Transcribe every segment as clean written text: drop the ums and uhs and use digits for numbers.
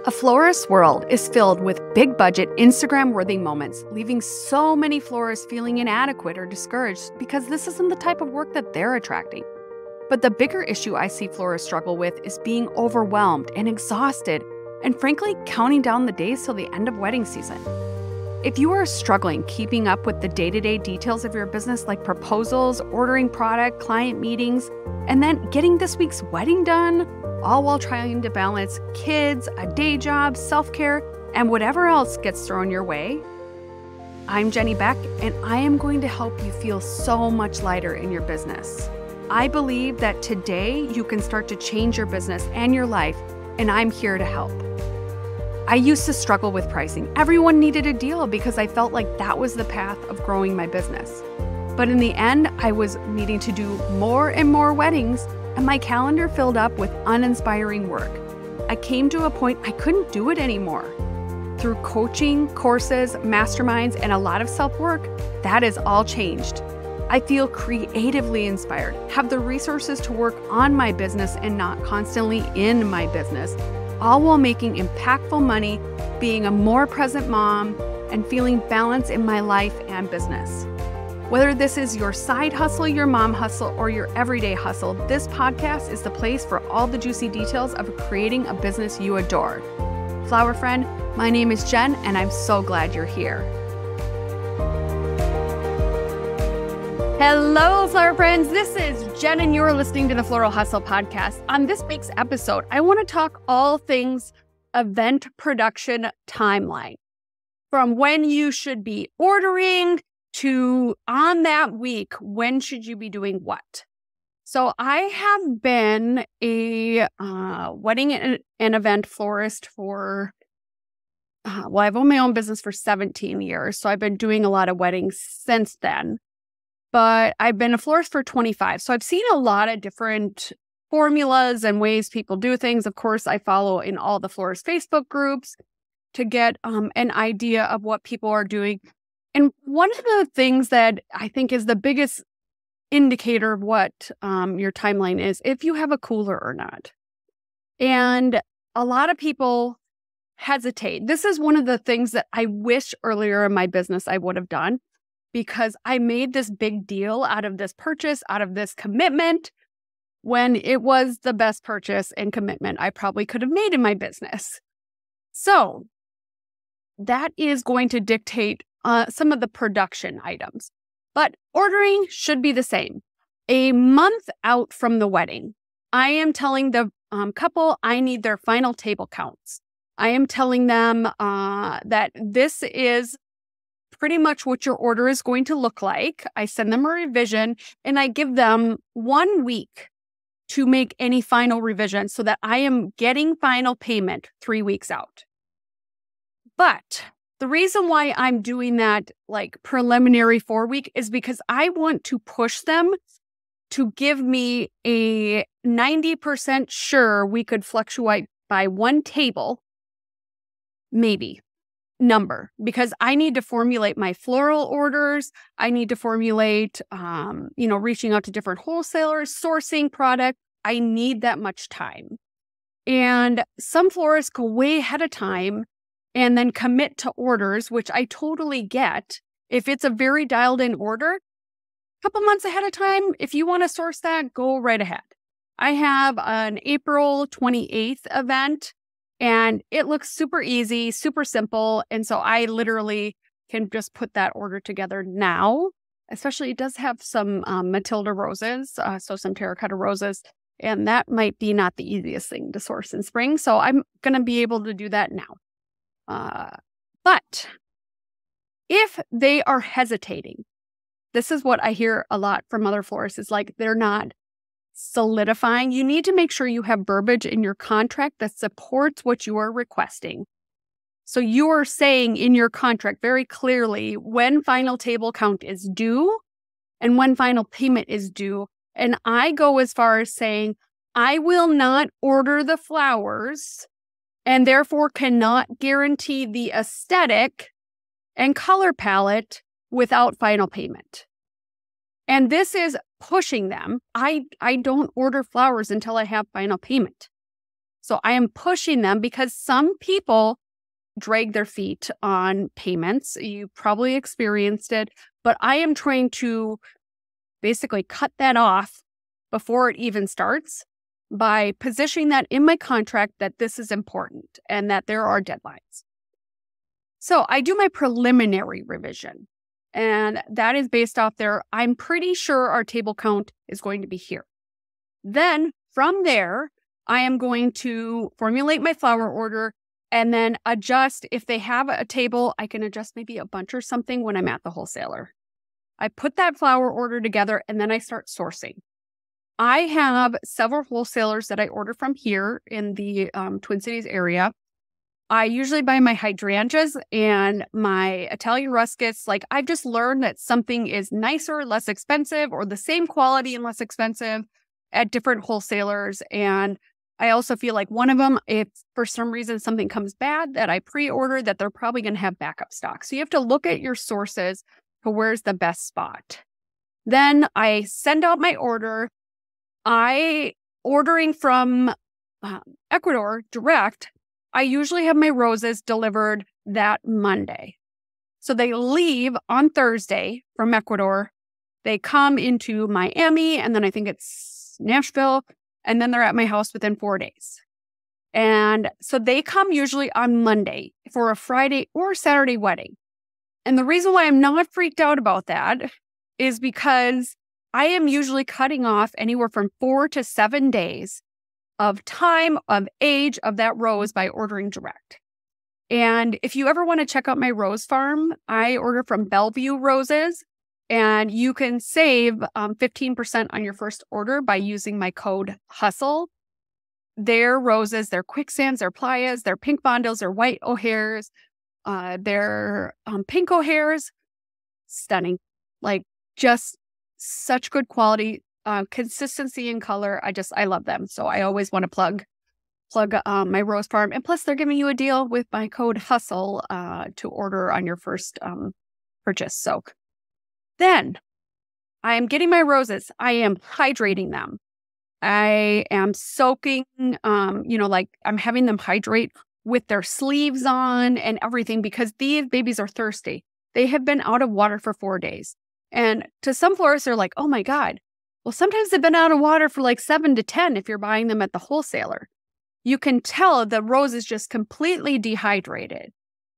A florist's world is filled with big budget, Instagram worthy moments, leaving so many florists feeling inadequate or discouraged because this isn't the type of work that they're attracting. But the bigger issue I see florists struggle with is being overwhelmed and exhausted, and frankly, counting down the days till the end of wedding season. If you are struggling keeping up with the day-to-day details of your business, like proposals, ordering product, client meetings, and then getting this week's wedding done, all while trying to balance kids, a day job, self-care, and whatever else gets thrown your way, I'm Jenny Beck, and I am going to help you feel so much lighter in your business. I believe that today you can start to change your business and your life, and I'm here to help. I used to struggle with pricing. Everyone needed a deal because I felt like that was the path of growing my business. But in the end, I was needing to do more and more weddings, and my calendar filled up with uninspiring work. I came to a point I couldn't do it anymore. Through coaching, courses, masterminds, and a lot of self-work, that has all changed. I feel creatively inspired, have the resources to work on my business and not constantly in my business, all while making impactful money, being a more present mom, and feeling balance in my life and business. Whether this is your side hustle, your mom hustle, or your everyday hustle, this podcast is the place for all the juicy details of creating a business you adore. Flower friend, my name is Jen, and I'm so glad you're here. Hello, flower friends. This is Jen, and you're listening to the Floral Hustle podcast. On this week's episode, I want to talk all things event production timeline, from when you should be ordering to on that week, when should you be doing what? So I have been a wedding and event florist for, I've owned my own business for 17 years. So I've been doing a lot of weddings since then. But I've been a florist for 25. So I've seen a lot of different formulas and ways people do things. Of course, I follow in all the florist Facebook groups to get an idea of what people are doing. And one of the things that I think is the biggest indicator of what your timeline is, if you have a cooler or not. And a lot of people hesitate. This is one of the things that I wish earlier in my business I would have done, because I made this big deal out of this purchase, out of this commitment, when it was the best purchase and commitment I probably could have made in my business. So that is going to dictate some of the production items. But ordering should be the same. A month out from the wedding, I am telling the couple I need their final table counts. I am telling them that this is pretty much what your order is going to look like. I send them a revision, and I give them 1 week to make any final revision so that I am getting final payment 3 weeks out. But the reason why I'm doing that like preliminary 4 week is because I want to push them to give me a 90% sure we could fluctuate by one table, maybe, number, because I need to formulate my floral orders. I need to formulate, reaching out to different wholesalers, sourcing product. I need that much time. And some florists go way ahead of time and then commit to orders, which I totally get. If it's a very dialed in order, a couple months ahead of time, if you want to source that, go right ahead. I have an April 28th event, and it looks super easy, super simple. And so I literally can just put that order together now. Especially, it does have some Matilda roses, so some terracotta roses. And that might be not the easiest thing to source in spring. So I'm going to be able to do that now. But if they are hesitating, this is what I hear a lot from other florists, is like they're not solidifying. You need to make sure you have verbiage in your contract that supports what you are requesting. So you are saying in your contract very clearly when final table count is due and when final payment is due. And I go as far as saying, I will not order the flowers and therefore cannot guarantee the aesthetic and color palette without final payment. And this is pushing them. I don't order flowers until I have final payment. So I am pushing them because some people drag their feet on payments. You probably experienced it, but I am trying to basically cut that off before it even starts by positioning that in my contract that this is important and that there are deadlines. So I do my preliminary revision, and that is based off there. I'm pretty sure our table count is going to be here. Then from there, I am going to formulate my flower order and then adjust. If they have a table, I can adjust maybe a bunch or something when I'm at the wholesaler. I put that flower order together and then I start sourcing. I have several wholesalers that I order from here in the Twin Cities area. I usually buy my hydrangeas and my Italian ruskets. Like, I've just learned that something is nicer, less expensive, or the same quality and less expensive at different wholesalers. And I also feel like one of them, if for some reason something comes bad that I pre-order, that they're probably going to have backup stock. So you have to look at your sources for where's the best spot. Then I send out my order. Ordering from Ecuador direct, I usually have my roses delivered that Monday. So they leave on Thursday from Ecuador. They come into Miami, and then I think it's Nashville, and then they're at my house within 4 days. And so they come usually on Monday for a Friday or Saturday wedding. And the reason why I'm not freaked out about that is because I am usually cutting off anywhere from 4 to 7 days of time, of age of that rose by ordering direct. And if you ever want to check out my rose farm, I order from Bellevue Roses, and you can save 15% on your first order by using my code HUSTLE. Their roses, their quicksands, their playas, their pink bondils, their white o'hares, their pink o'hares, stunning. Like, just such good quality, consistency in color. I love them. So I always want to plug my rose farm. And plus, they're giving you a deal with my code HUSTLE to order on your first purchase. So then I am getting my roses. I am hydrating them. I am soaking, like I'm having them hydrate with their sleeves on and everything because these babies are thirsty. They have been out of water for 4 days. And to some florists, they're like, oh my God. Well, sometimes they've been out of water for like 7 to 10 if you're buying them at the wholesaler. You can tell the rose is just completely dehydrated.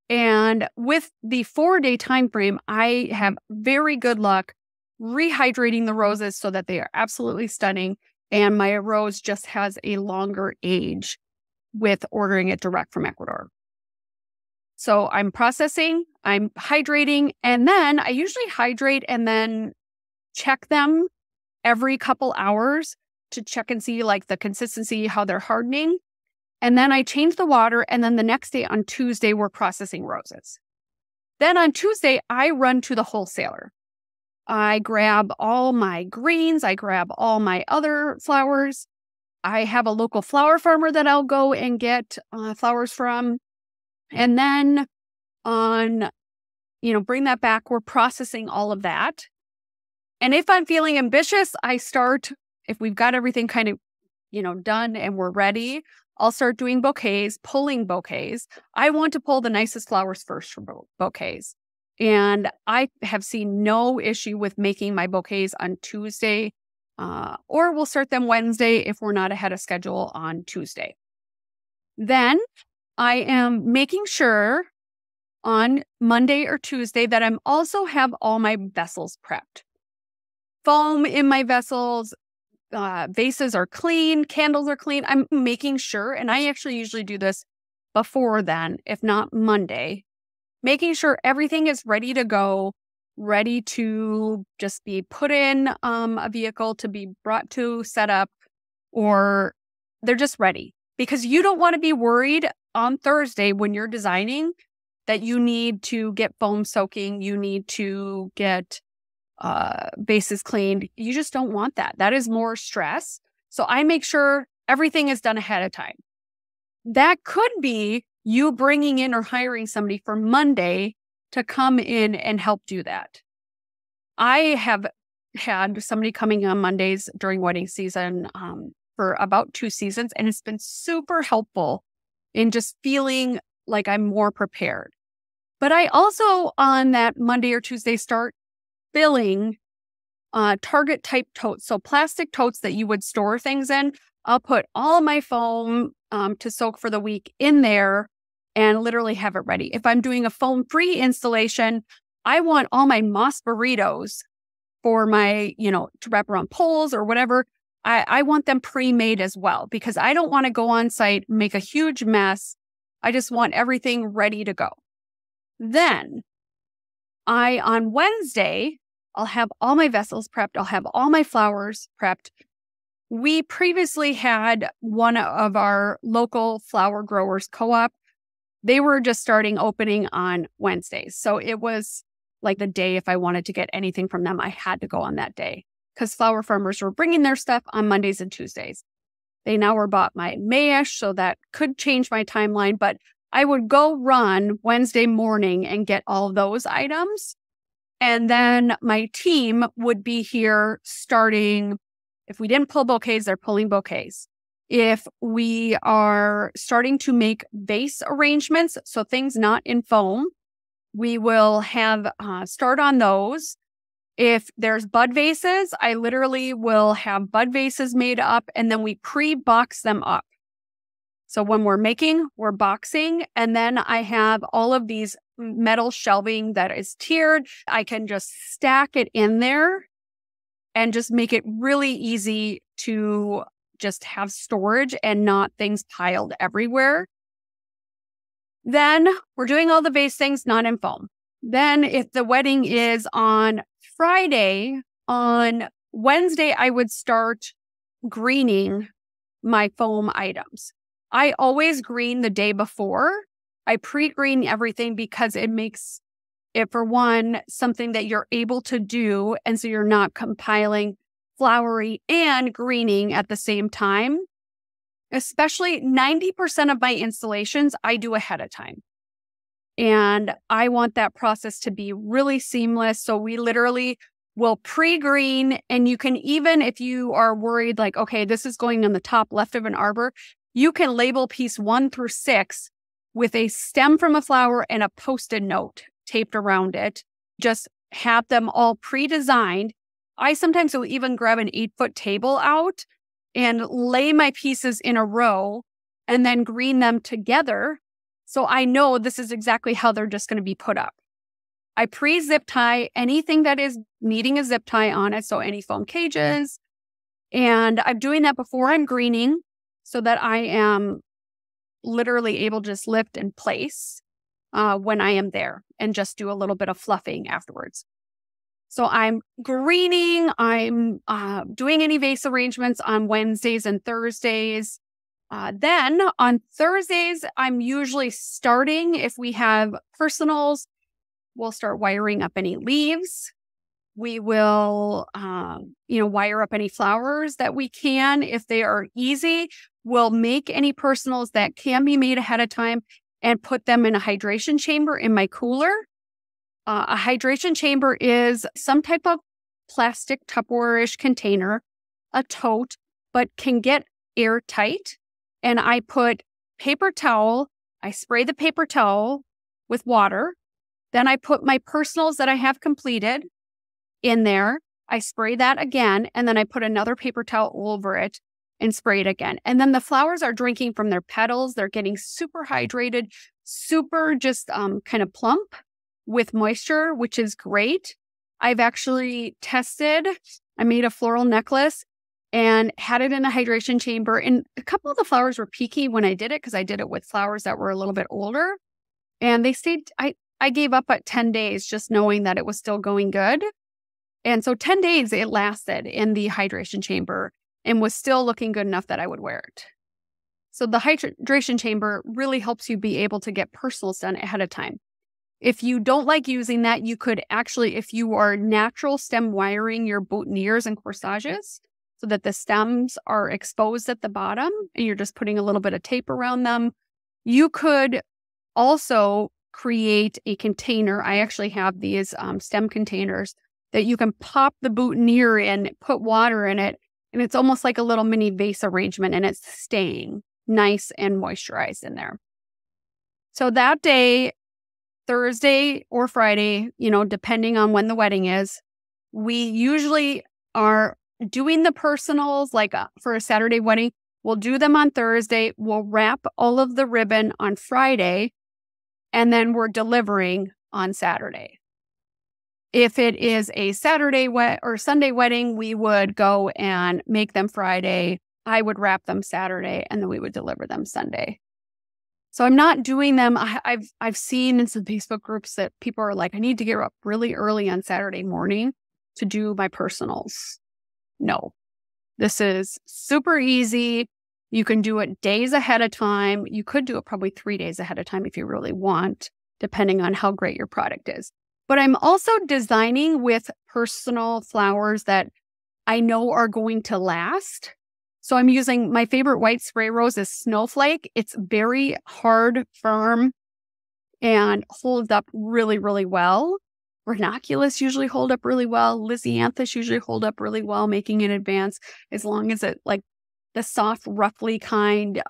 And with the 4-day time frame, I have very good luck rehydrating the roses so that they are absolutely stunning. And my rose just has a longer age with ordering it direct from Ecuador. So I'm processing, I'm hydrating, and then I usually hydrate and then check them every couple hours to check and see like the consistency, how they're hardening. And then I change the water, and then the next day on Tuesday, we're processing roses. Then on Tuesday, I run to the wholesaler. I grab all my greens, I grab all my other flowers. I have a local flower farmer that I'll go and get flowers from. And then bring that back. We're processing all of that. And if I'm feeling ambitious, if we've got everything kind of, done and we're ready, I'll start doing bouquets, pulling bouquets. I want to pull the nicest flowers first for bouquets. And I have seen no issue with making my bouquets on Tuesday, or we'll start them Wednesday if we're not ahead of schedule on Tuesday. Then I am making sure on Monday or Tuesday that I'm also have all my vessels prepped. Foam in my vessels, vases are clean, candles are clean. I'm making sure, and I actually usually do this before then, if not Monday, making sure everything is ready to go, ready to just be put in a vehicle to be brought to set up, or they're just ready. Because you don't want to be worried on Thursday when you're designing that you need to get foam soaking, you need to get bases cleaned. You just don't want that. That is more stress. So I make sure everything is done ahead of time. That could be you bringing in or hiring somebody for Monday to come in and help do that. I have had somebody coming on Mondays during wedding season for about 2 seasons, and it's been super helpful in just feeling like I'm more prepared. But I also, on that Monday or Tuesday, start filling Target type totes. So plastic totes that you would store things in. I'll put all my foam to soak for the week in there and literally have it ready. If I'm doing a foam-free installation, I want all my moss burritos for my, to wrap around poles or whatever. I want them pre-made as well because I don't want to go on site, make a huge mess. I just want everything ready to go. Then on Wednesday, I'll have all my vessels prepped. I'll have all my flowers prepped. We previously had one of our local flower growers co-op. They were just starting opening on Wednesdays. So it was like the day if I wanted to get anything from them, I had to go on that day because flower farmers were bringing their stuff on Mondays and Tuesdays. They now were bought by Mayish, so that could change my timeline, but I would go run Wednesday morning and get all those items. And then my team would be here starting, if we didn't pull bouquets, they're pulling bouquets. If we are starting to make vase arrangements, so things not in foam, we will have start on those. If there's bud vases, I literally will have bud vases made up and then we pre-box them up. So when we're making, we're boxing, and then I have all of these metal shelving that is tiered. I can just stack it in there and just make it really easy to just have storage and not things piled everywhere. Then we're doing all the vase things not in foam. Then if the wedding is on Friday, on Wednesday, I would start greening my foam items. I always green the day before. I pre-green everything because it makes it, for one, something that you're able to do. And so you're not compiling flowery and greening at the same time. Especially 90% of my installations, I do ahead of time. And I want that process to be really seamless. So we literally will pre-green. And you can even, if you are worried, like, okay, this is going on the top left of an arbor, you can label piece 1 through 6 with a stem from a flower and a Post-it note taped around it. Just have them all pre-designed. I sometimes will even grab an 8-foot table out and lay my pieces in a row and then green them together. So I know this is exactly how they're just going to be put up. I pre-zip tie anything that is needing a zip tie on it. So any foam cages. And I'm doing that before I'm greening so that I am literally able to just lift and place when I am there and just do a little bit of fluffing afterwards. So I'm greening, I'm doing any vase arrangements on Wednesdays and Thursdays. Then on Thursdays, I'm usually starting, if we have personals, we'll start wiring up any leaves. We will, wire up any flowers that we can. If they are easy, we'll make any personals that can be made ahead of time and put them in a hydration chamber in my cooler. A hydration chamber is some type of plastic Tupperware-ish container, a tote, but can get airtight. And I put paper towel, I spray the paper towel with water. Then I put my personals that I have completed in there. I spray that again, and then I put another paper towel over it and spray it again. And then the flowers are drinking from their petals. They're getting super hydrated, super just kind of plump with moisture, which is great. I've actually tested, I made a floral necklace and had it in a hydration chamber. And a couple of the flowers were peaky when I did it because I did it with flowers that were a little bit older. And they stayed, I gave up at 10 days just knowing that it was still going good. And so 10 days it lasted in the hydration chamber and was still looking good enough that I would wear it. So the hydration chamber really helps you be able to get personals done ahead of time. If you don't like using that, you could actually, if you are natural stem wiring your boutonnieres and corsages so that the stems are exposed at the bottom and you're just putting a little bit of tape around them, you could also create a container. I actually have these stem containers that you can pop the boutonniere in, put water in it, And it's almost like a little mini vase arrangement, and it's staying nice and moisturized in there. So that day, Thursday or Friday, depending on when the wedding is, we usually are doing the personals, like for a Saturday wedding. We'll do them on Thursday. We'll wrap all of the ribbon on Friday, and then we're delivering on Saturday. If it is a Saturday or Sunday wedding, we would go and make them Friday. I would wrap them Saturday, and then we would deliver them Sunday. So I'm not doing them. I've seen in some Facebook groups that people are like, I need to get up really early on Saturday morning to do my personals. No, this is super easy. You can do it days ahead of time. You could do it probably 3 days ahead of time if you really want, depending on how great your product is. But I'm also designing with personal flowers that I know are going to last. So I'm using my favorite white spray rose is Snowflake. It's very hard, firm, and holds up really, really well. Ranunculus usually hold up really well. Lisianthus usually hold up really well, making in advance, as long as it like the soft, roughly kind,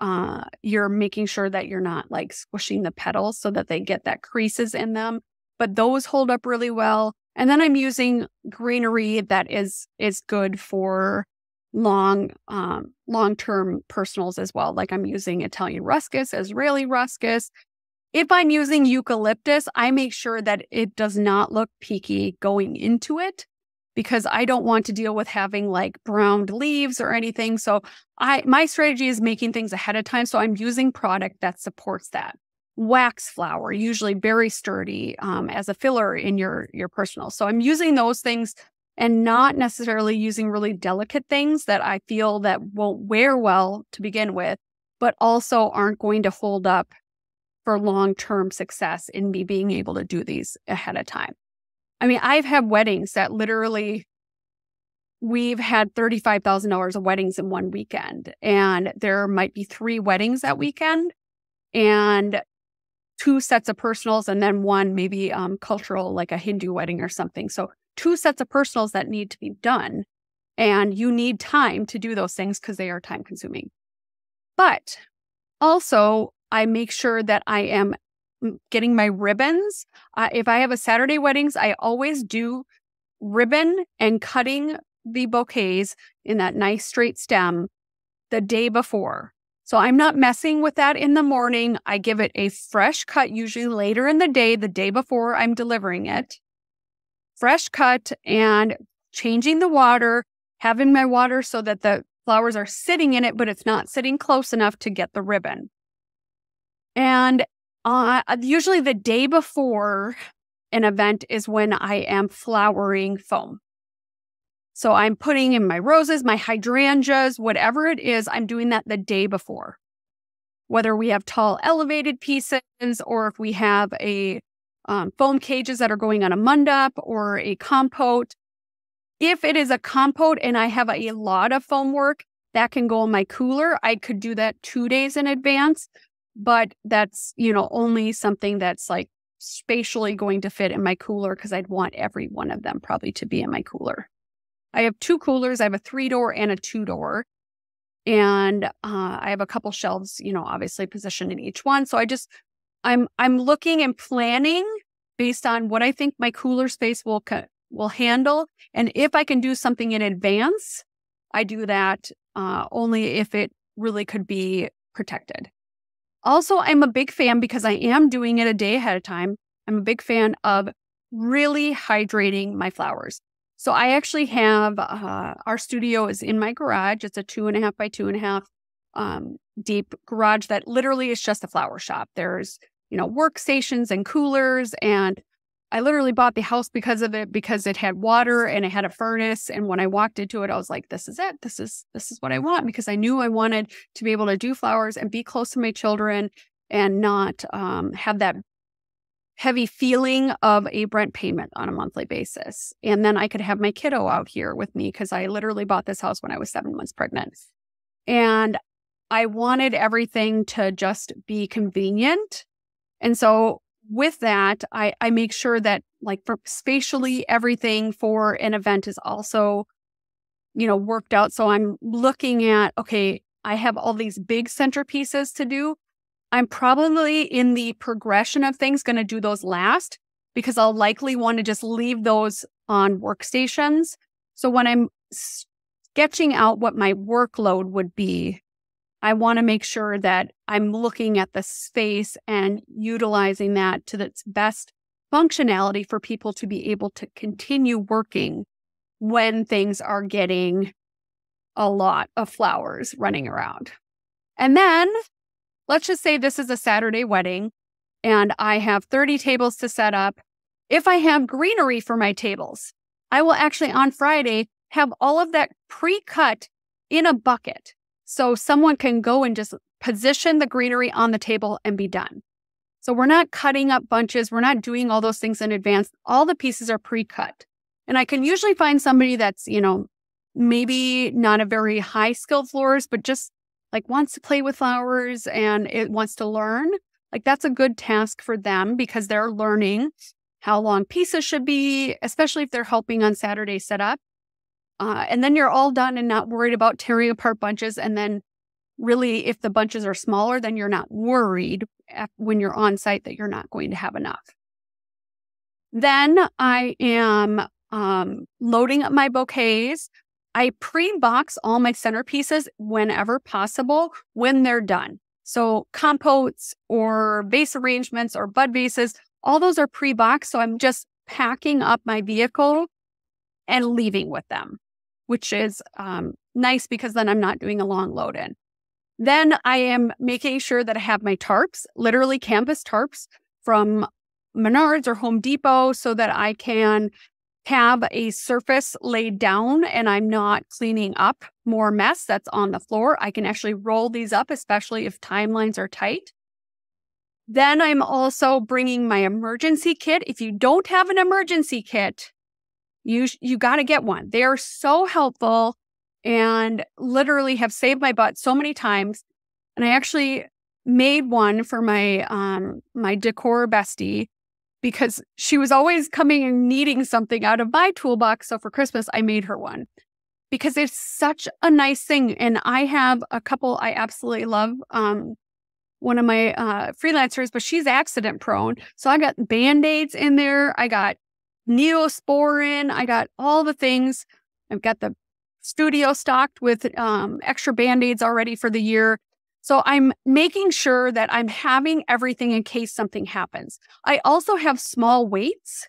you're making sure that you're not like squishing the petals so that they get that creases in them. But those hold up really well. And then I'm using greenery that is good for long-term personals as well. Like I'm using Italian ruscus, Israeli ruscus. If I'm using eucalyptus, I make sure that it does not look peaky going into it, because I don't want to deal with having like browned leaves or anything. So my strategy is making things ahead of time. So I'm using product that supports that. Wax flower, usually very sturdy, as a filler in your personal. So I'm using those things and not necessarily using really delicate things that I feel that won't wear well to begin with, but also aren't going to hold up for long-term success in me being able to do these ahead of time. I mean, I've had weddings that literally we've had $35,000 of weddings in one weekend, and there might be 3 weddings that weekend and 2 sets of personals, and then one maybe cultural, like a Hindu wedding or something. So 2 sets of personals that need to be done, and you need time to do those things because they are time consuming. But also, I make sure that I am getting my ribbons. If I have a Saturday weddings, I always do ribbon and cutting the bouquets in that nice straight stem the day before. So I'm not messing with that in the morning. I give it a fresh cut, usually later in the day before I'm delivering it. Fresh cut and changing the water, having my water so that the flowers are sitting in it, but it's not sitting close enough to get the ribbon. And usually the day before an event is when I am flowering foam. So I'm putting in my roses, my hydrangeas, whatever it is, I'm doing that the day before. Whether we have tall elevated pieces or if we have a foam cages that are going on a mandap or a compote. If it is a compote and I have a lot of foam work, that can go in my cooler. I could do that 2 days in advance, but that's, only something that's like spatially going to fit in my cooler because I'd want every one of them probably to be in my cooler. I have 2 coolers. I have a 3-door and a 2-door. And I have a couple shelves, obviously positioned in each one. So I'm looking and planning based on what I think my cooler space will handle. And if I can do something in advance, I do that only if it really could be protected. Also, I'm a big fan, because I am doing it a day ahead of time, I'm a big fan of really hydrating my flowers. So I actually have, our studio is in my garage. It's a 2.5 by 2.5 deep garage that literally is just a flower shop. There's, workstations and coolers. And I literally bought the house because of it, because it had water and it had a furnace. And when I walked into it, I was like, this is it. This is what I want, because I knew I wanted to be able to do flowers and be close to my children and not have that heavy feeling of a rent payment on a monthly basis. And then I could have my kiddo out here with me, because I literally bought this house when I was 7 months pregnant. And I wanted everything to just be convenient. And so with that, I make sure that, like, for spatially, everything for an event is also worked out. So I'm looking at, okay, I have all these big centerpieces to do. I'm probably in the progression of things going to do those last because I'll likely want to just leave those on workstations. So when I'm sketching out what my workload would be, I want to make sure that I'm looking at the space and utilizing that to its best functionality for people to be able to continue working when things are getting a lot of flowers running around. And then let's just say this is a Saturday wedding and I have 30 tables to set up. If I have greenery for my tables, I will actually on Friday have all of that pre-cut in a bucket. So someone can go and just position the greenery on the table and be done. So we're not cutting up bunches. We're not doing all those things in advance. All the pieces are pre-cut. And I can usually find somebody that's, maybe not a very high skilled florist, but just like wants to play with flowers and it wants to learn. Like that's a good task for them because they're learning how long pieces should be, especially if they're helping on Saturday setup. And then you're all done and not worried about tearing apart bunches. And then really, if the bunches are smaller, then you're not worried when you're on site that you're not going to have enough. Then I am loading up my bouquets. I pre-box all my centerpieces whenever possible when they're done. So compotes or vase arrangements or bud vases, all those are pre-boxed. So I'm just packing up my vehicle and leaving with them, which is nice because then I'm not doing a long load in. Then I am making sure that I have my tarps, literally canvas tarps from Menards or Home Depot so that I can have a surface laid down and I'm not cleaning up more mess that's on the floor. I can actually roll these up, especially if timelines are tight. Then I'm also bringing my emergency kit. If you don't have an emergency kit, you got to get one. They are so helpful and literally have saved my butt so many times. And I actually made one for my my decor bestie because she was always coming and needing something out of my toolbox. So for Christmas, I made her one because it's such a nice thing. And I have a couple I absolutely love. One of my freelancers, but she's accident prone. So I got Band-Aids in there. I got Neosporin. I got all the things. I've got the studio stocked with extra Band-Aids already for the year. So I'm making sure that I'm having everything in case something happens. I also have small weights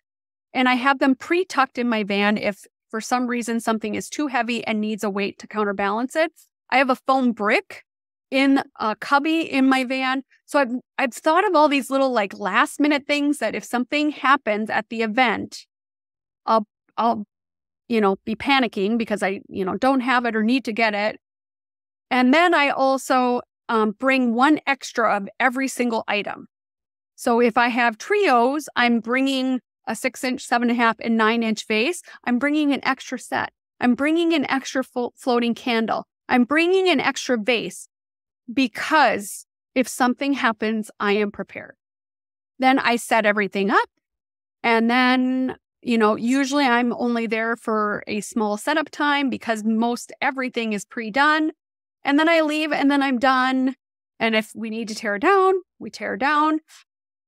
and I have them pre-tucked in my van if for some reason something is too heavy and needs a weight to counterbalance it. I have a foam brick in a cubby in my van. So I've thought of all these little like last minute things that if something happens at the event, I'll be panicking because I don't have it or need to get it. And then I also bring one extra of every single item. So if I have trios, I'm bringing a 6-inch, 7.5, and 9-inch vase. I'm bringing an extra set. I'm bringing an extra floating candle. I'm bringing an extra vase because if something happens, I am prepared. Then I set everything up. And then, usually I'm only there for a small setup time because most everything is pre-done. And then I leave and then I'm done. And if we need to tear down, we tear down.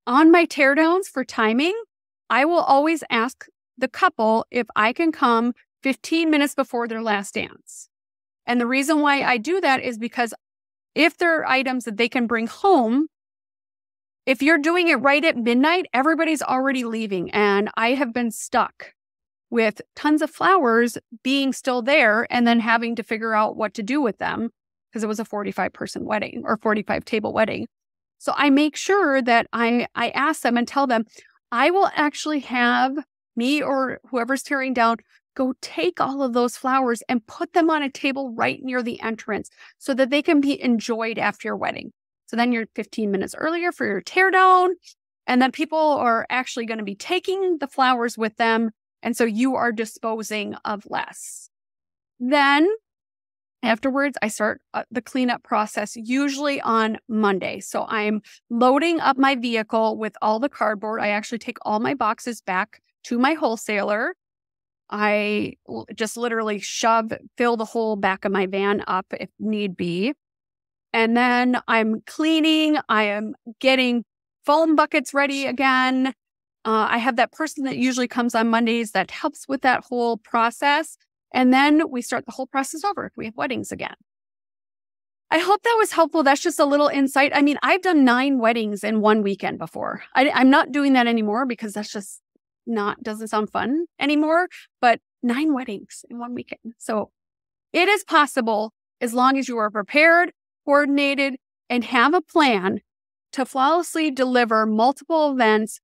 On my teardowns for timing, I will always ask the couple if I can come 15 minutes before their last dance. And the reason why I do that is because if there are items that they can bring home, if you're doing it right at midnight, everybody's already leaving. And I have been stuck with tons of flowers being still there and then having to figure out what to do with them because it was a 45-person wedding or 45-table wedding. So I make sure that I ask them and tell them, I will actually have me or whoever's tearing down go take all of those flowers and put them on a table right near the entrance so that they can be enjoyed after your wedding. So then you're 15 minutes earlier for your teardown, and then people are actually going to be taking the flowers with them, and so you are disposing of less. Then afterwards, I start the cleanup process usually on Monday. So I'm loading up my vehicle with all the cardboard. I actually take all my boxes back to my wholesaler. just literally fill the whole back of my van up if need be. And then I'm cleaning. I am getting foam buckets ready again. I have that person that usually comes on Mondays that helps with that whole process. And then we start the whole process over if we have weddings again. I hope that was helpful. That's just a little insight. I mean, I've done 9 weddings in one weekend before. I'm not doing that anymore because that's just doesn't sound fun anymore, but 9 weddings in one weekend. So it is possible as long as you are prepared, coordinated, and have a plan to flawlessly deliver multiple events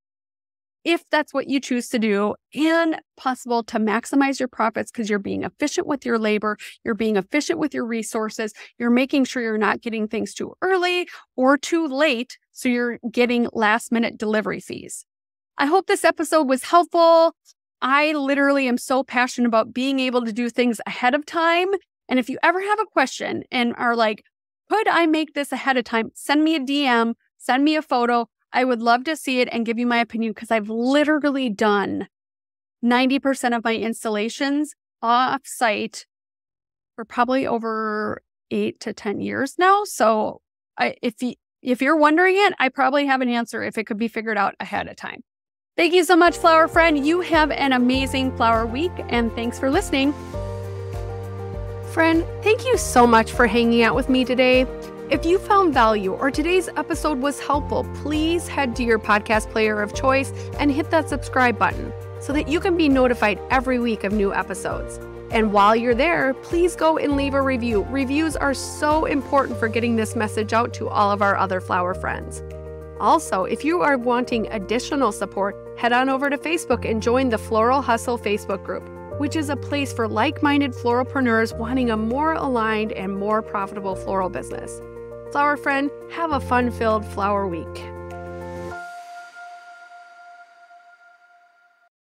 if that's what you choose to do, and possible to maximize your profits because you're being efficient with your labor, you're being efficient with your resources, you're making sure you're not getting things too early or too late, so you're getting last-minute delivery fees. I hope this episode was helpful. I literally am so passionate about being able to do things ahead of time. And if you ever have a question and are like, could I make this ahead of time? Send me a DM, send me a photo. I would love to see it and give you my opinion because I've literally done 90% of my installations off-site for probably over 8 to 10 years now. So if you're wondering it, I probably have an answer if it could be figured out ahead of time. Thank you so much, flower friend. You have an amazing flower week, and thanks for listening. Friend, thank you so much for hanging out with me today. If you found value or today's episode was helpful, please head to your podcast player of choice and hit that subscribe button so that you can be notified every week of new episodes. And while you're there, please go and leave a review. Reviews are so important for getting this message out to all of our other flower friends. Also, if you are wanting additional support, head on over to Facebook and join the Floral Hustle Facebook group, which is a place for like-minded floralpreneurs wanting a more aligned and more profitable floral business. Flower friend, have a fun-filled flower week.